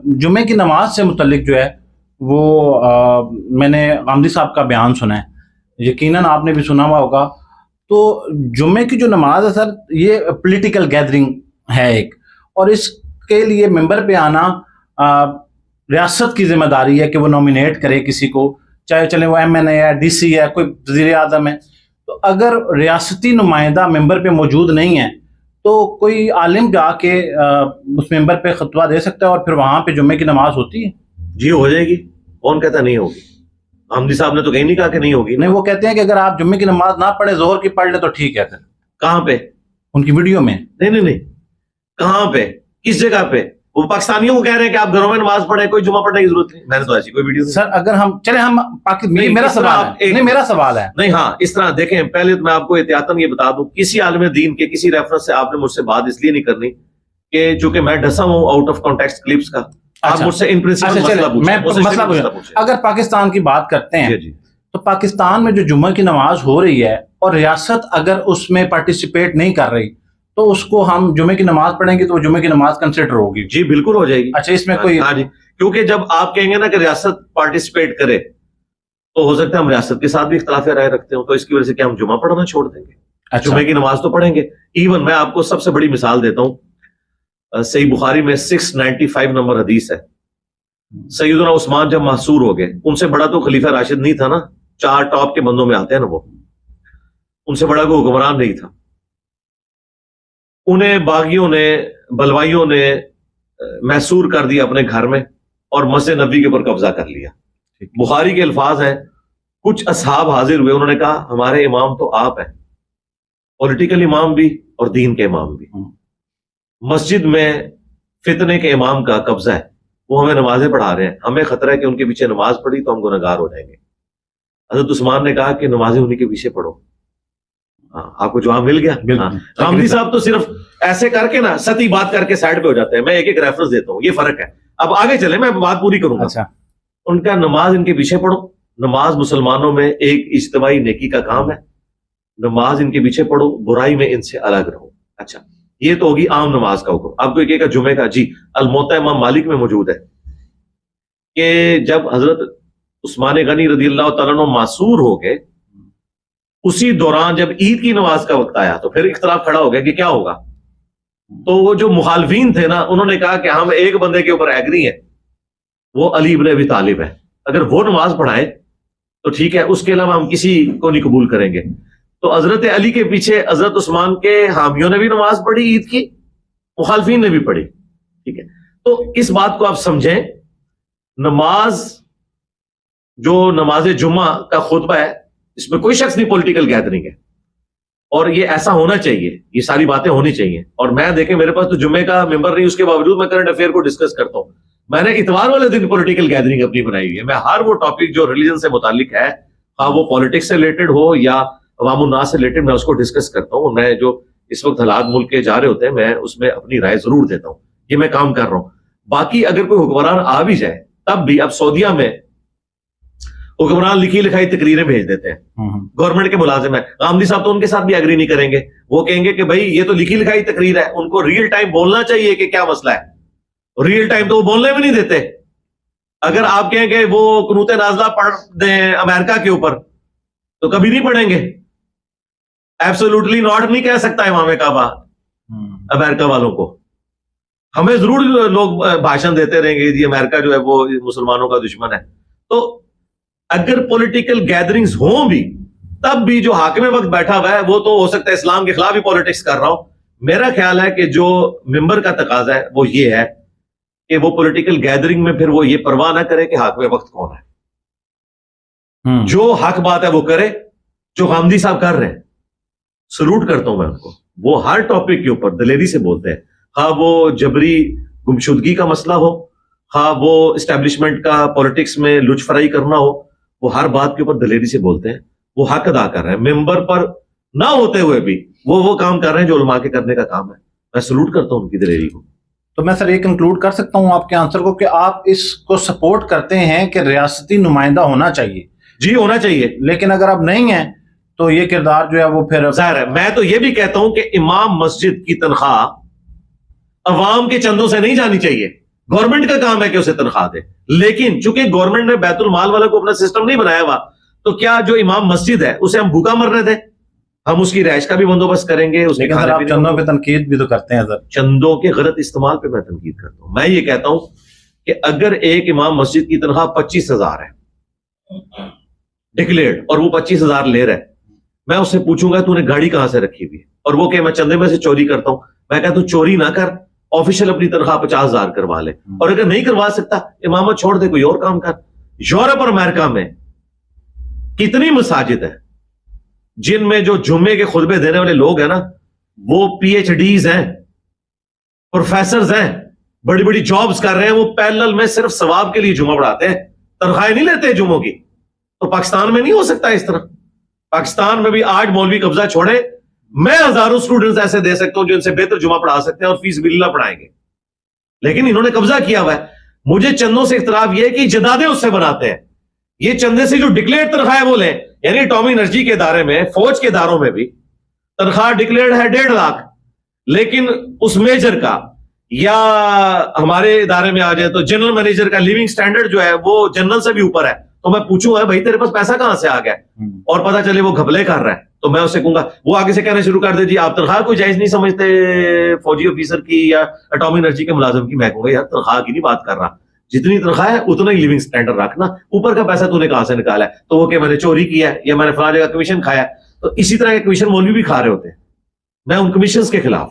جمعے کی نماز سے متعلق جو ہے وہ میں نے غامدی صاحب کا بیان سنا ہے، یقیناً آپ نے بھی سنا ہوا ہوگا. تو جمعے کی جو نماز ہے سر، یہ پولیٹیکل گیدرنگ ہے ایک، اور اس کے لیے ممبر پہ آنا ریاست کی ذمہ داری ہے کہ وہ نومینیٹ کرے کسی کو، چاہے چلے وہ ایم این اے ہے، ڈی سی ہے، کوئی وزیر اعظم ہے. تو اگر ریاستی نمائندہ ممبر پہ موجود نہیں ہے تو کوئی عالم جا کے اس ممبر پہ خطبہ دے سکتا ہے اور پھر وہاں پہ جمعے کی نماز ہوتی ہے. جی ہو جائے گی، کون کہتا نہیں ہوگی؟ غامدی صاحب نے تو کہیں نہیں کہا کہ نہیں ہوگی. نہیں، وہ کہتے ہیں کہ اگر آپ جمعے کی نماز نہ پڑھے، ظہر کی پڑھ لیں تو ٹھیک ہے. پھر کہاں پہ؟ ان کی ویڈیو میں. نہیں، کہاں پہ؟ کس جگہ پہ؟ وہ پاکستانیوں کو کہہ رہے ہیں کہ آپ گھروں میں نماز پڑھیں، کوئی جمعہ پڑھنے کی ضرورت نہیں. میں نے تو ایسی کوئی ویڈیو سر اگر ہم چلے ہم میرا سوال ہے. نہیں، ہاں اس طرح دیکھیں، پہلے تو میں آپ کو احتیاطاً یہ بتا دوں، کسی عالم دین کے کسی ریفرنس سے آپ نے مجھ سے بات اس لیے نہیں کرنی کہ چونکہ میں ڈھسا ہوں آؤٹ آف کانٹیکسٹ کلپس کا. آپ مجھ سے ان پرنسپل مسئلہ پوچھیں. اگر پاکستان کی بات کرتے ہیں تو پاکستان میں جو جمعہ کی نماز ہو رہی ہے اور ریاست اگر اس میں پارٹیسپیٹ نہیں کر رہی تو اس کو ہم جمعے کی نماز پڑھیں گے تو وہ جمعے کی نماز کنسیڈر ہوگی. جی بالکل ہو جائے گی. اچھا، اس میں کوئی ہاں جی، کیونکہ جب آپ کہیں گے نا کہ ریاست پارٹیسپیٹ کرے تو ہو سکتا ہے ہم ریاست کے ساتھ بھی اختلاف رائے رکھتے ہوں، تو اس کی وجہ سے کیا ہم جمعہ پڑھنا چھوڑ دیں گے؟ جمعے کی نماز تو پڑھیں گے. ایون میں آپ کو سب سے بڑی مثال دیتا ہوں، صحیح بخاری میں 695 نمبر حدیث ہے. سیدنا عثمان جب محصور ہو گئے، ان سے بڑا تو خلیفہ راشد نہیں تھا نا، 4 ٹاپ کے بندوں میں آتے ہیں نا، وہ ان سے بڑا کوئی حکمران نہیں تھا. انہیں باغیوں نے، بلوائیوں نے محصور کر دیا اپنے گھر میں اور مسجد نبوی کے اوپر قبضہ کر لیا. بخاری کے الفاظ ہیں، کچھ اصحاب حاضر ہوئے، انہوں نے کہا ہمارے امام تو آپ ہیں، پولیٹیکل امام بھی اور دین کے امام بھی. مسجد میں فتنے کے امام کا قبضہ ہے، وہ ہمیں نمازیں پڑھا رہے ہیں، ہمیں خطرہ ہے کہ ان کے پیچھے نماز پڑھی تو ہم گنہگار ہو جائیں گے. حضرت عثمان نے کہا کہ نمازیں انہیں کے پیچھے پڑھو. آپ کو جواب مل گیا. غامدی صاحب تو صرف ایسے کر کے نا سطحی بات کر کے سائڈ پہ ہو جاتے ہیں. میں ایک ریفرنس دیتا ہوں، یہ فرق ہے. اب آگے چلیں، میں بات پوری کروں گا. ان کا نماز ان کے پیچھے پڑھو. نماز مسلمانوں میں ایک اجتماعی نیکی کا کام ہے. نماز ان کے پیچھے پڑھو، برائی میں ان سے الگ رہو. اچھا، یہ تو ہوگی عام نماز کا حکم. آپ کو ایک ایک جمعے کا. جی الموطا امام مالک میں موجود ہے کہ جب حضرت عثمان غنی رضی اللہ تعالیٰ عنہ معصور ہو گئے، اسی دوران جب عید کی نماز کا وقت آیا تو پھر اختلاف کھڑا ہو گیا کہ کیا ہوگا. تو وہ جو مخالفین تھے نا، انہوں نے کہا کہ ہم ایک بندے کے اوپر ایگری ہیں، وہ علی ابن ابی طالب ہے، اگر وہ نماز پڑھائے تو ٹھیک ہے، اس کے علاوہ ہم کسی کو نہیں قبول کریں گے. تو حضرت علی کے پیچھے حضرت عثمان کے حامیوں نے بھی نماز پڑھی عید کی، مخالفین نے بھی پڑھی. ٹھیک ہے، تو اس بات کو آپ سمجھیں. نماز جو نماز جمعہ کا خطبہ ہے، اس میں کوئی شخص نہیں پولیٹیکل گیدرنگ ہے، اور یہ ایسا ہونا چاہیے، یہ ساری باتیں ہونی چاہیے. اور میں دیکھیں میرے پاس تو جمعے کا ممبر نہیں، اس کے باوجود میں کرنٹ افیئر کو ڈسکس کرتا ہوں. میں نے اتوار والے دن پولیٹیکل گیدرنگ اپنی بنائی ہوئی ہے. میں ہر وہ ٹاپک جو ریلیجن سے متعلق ہے، ہاں وہ پالیٹکس سے ریلیٹڈ ہو یا عوام الناس سے ریلیٹڈ، میں اس کو ڈسکس کرتا ہوں. میں جو اس وقت حالات ملک کے جا رہے ہوتے ہیں، میں اس میں اپنی رائے ضرور دیتا ہوں. یہ میں کام کر رہا ہوں. باقی اگر کوئی حکمران آ بھی جائے تب بھی، اب سعودیہ میں حکمران لکھی لکھائی تقریریں بھیج دیتے ہیں، گورنمنٹ کے ملازم ہیں. غامدی صاحب تو ان کے ساتھ بھی ایگری نہیں کریں گے. وہ کہیں گے کہ بھائی یہ تو لکھی لکھائی تقریر ہے، ان کو ریئل ٹائم بولنا چاہیے کہ کیا مسئلہ ہے. ریئل ٹائم تو وہ بولنے بھی نہیں دیتے. اگر آپ کہیں کہ وہ قنوت نازلہ پڑھ دیں امریکہ کے اوپر تو کبھی نہیں پڑھیں گے. ایبسولوٹلی ناٹ نہیں کہہ سکتا امام کعبہ امریکہ والوں کو. ہمیں ضرور لوگ بھاشن دیتے رہیں گے جی امریکہ جو ہے وہ مسلمانوں کا دشمن ہے. تو اگر پولیٹیکل گیدرنگز ہوں بھی تب بھی جو حاکم وقت بیٹھا ہوا ہے وہ تو ہو سکتا ہے اسلام کے خلاف ہی پولیٹکس کر رہا ہو. میرا خیال ہے کہ جو ممبر کا تقاضا ہے وہ یہ ہے کہ وہ پولیٹیکل گیدرنگ میں پھر وہ یہ پرواہ نہ کرے کہ حاکم وقت کون ہے. جو حق بات ہے وہ کرے، جو غامدی صاحب کر رہے ہیں سلوٹ کرتا ہوں میں ان کو. وہ ہر ٹاپک کے اوپر دلیری سے بولتے ہیں، خواہ وہ جبری گمشدگی کا مسئلہ ہو، خواہ وہ اسٹیبلشمنٹ کا پولیٹکس میں لچ فرائی کرنا ہو، وہ ہر بات کے اوپر دلیری سے بولتے ہیں. وہ حق ادا کر رہے ہیں، ممبر پر نہ ہوتے ہوئے بھی وہ کام کر رہے ہیں جو علماء کے کرنے کا کام ہے. میں سلوٹ کرتا ہوں ان کی دلیری کو. تو میں سر یہ کنکلوڈ کر سکتا ہوں آپ کے آنسر کو کہ آپ اس کو سپورٹ کرتے ہیں کہ ریاستی نمائندہ ہونا چاہیے. جی ہونا چاہیے، لیکن اگر آپ نہیں ہیں تو یہ کردار جو ہے وہ پھر ظاہر ہے. میں تو یہ بھی کہتا ہوں کہ امام مسجد کی تنخواہ عوام کے چندوں سے نہیں جانی چاہیے. گورنمنٹ کا کام ہے کہ اسے تنخواہ دے. لیکن چونکہ گورنمنٹ نے بیت المال والے کو اپنا سسٹم نہیں بنایا ہوا, تو کیا جو امام مسجد ہے اسے ہم بھوکا مرنے دیں؟ ہم اس کی رہائش کا بھی بندوبست کریں گے. اس لیکن سر آپ چندوں پہ تنقید بھی تو کرتے ہیں سر. چندوں کے غلط استعمال پہ میں تنقید کرتا ہوں. میں یہ کہتا ہوں کہ اگر ایک امام مسجد کی تنخواہ 25,000 ہے ڈکلیئرڈ, اور وہ 25,000 لے رہا ہے, میں اس سے پوچھوں گا تو نے گاڑی کہاں سے رکھی ہوئی ہے, اور وہ کہ میں چندے میں سے چوری کرتا ہوں, میں کہتا ہوں چوری نہ کر, آفیشیل اپنی تنخواہ 50,000 کروا لے, اور اگر نہیں کروا سکتا امامت چھوڑ دے, کوئی اور کام کر. یورپ اور امریکہ میں کتنی مساجد ہے جن میں جو جمعے کے خطبے دینے والے لوگ ہیں نا وہ پی ایچ ڈیز ہیں, پروفیسرز ہیں, بڑی بڑی جابز کر رہے ہیں, وہ پیرلل میں صرف ثواب کے لیے جمعہ پڑھاتے ہیں, تنخواہیں نہیں لیتے جمعوں کی. تو پاکستان میں نہیں ہو سکتا اس طرح. پاکستان میں بھی 8 مولوی قبضہ چھوڑے, میں ہزاروں اسٹوڈنٹس ایسے دے سکتا ہوں جو ان سے بہتر جمعہ پڑھا سکتے ہیں اور فیس باللہ پڑھائیں گے, لیکن انہوں نے قبضہ کیا ہوا ہے. مجھے چندوں سے اختلاف یہ ہے کہ جدادیں اس سے بناتے ہیں. یہ چندے سے جو ڈکلیئرڈ تنخواہ وہ لیں, یعنی اٹامی انرجی کے ادارے میں, فوج کے اداروں میں بھی تنخواہ ڈکلیئرڈ ہے 1.5 لاکھ, لیکن اس میجر کا یا ہمارے ادارے میں آ جائے تو جنرل مینیجر کا لیونگ سٹینڈرڈ جو ہے وہ جنرل سے بھی اوپر ہے, تو میں پوچھوں گا بھائی تیرے پاس پیسہ کہاں سے آ گیا, اور پتہ چلے وہ گھپلے کر رہا ہے, تو میں اسے کہوں گا, وہ آگے سے کہنا شروع کر دے جی آپ تنخواہ کوئی جائز نہیں سمجھتے فوجی آفیسر کی یا اٹامی انرجی کے ملازم کی. میں کہوں گا یار تنخواہ کی نہیں بات کر رہا, جتنی تنخواہ ہے اتنا ہی لیونگ سٹینڈرڈ رکھنا, اوپر کا پیسہ تو نے کہاں سے نکالا ہے, تو وہ کہ میں نے چوری کیا ہے یا میں نے فلاں جگہ کمیشن کھایا ہے. تو اسی طرح کے کمیشن مولوی بھی کھا رہے ہوتے ہیں, میں ان کمیشنز کے خلاف.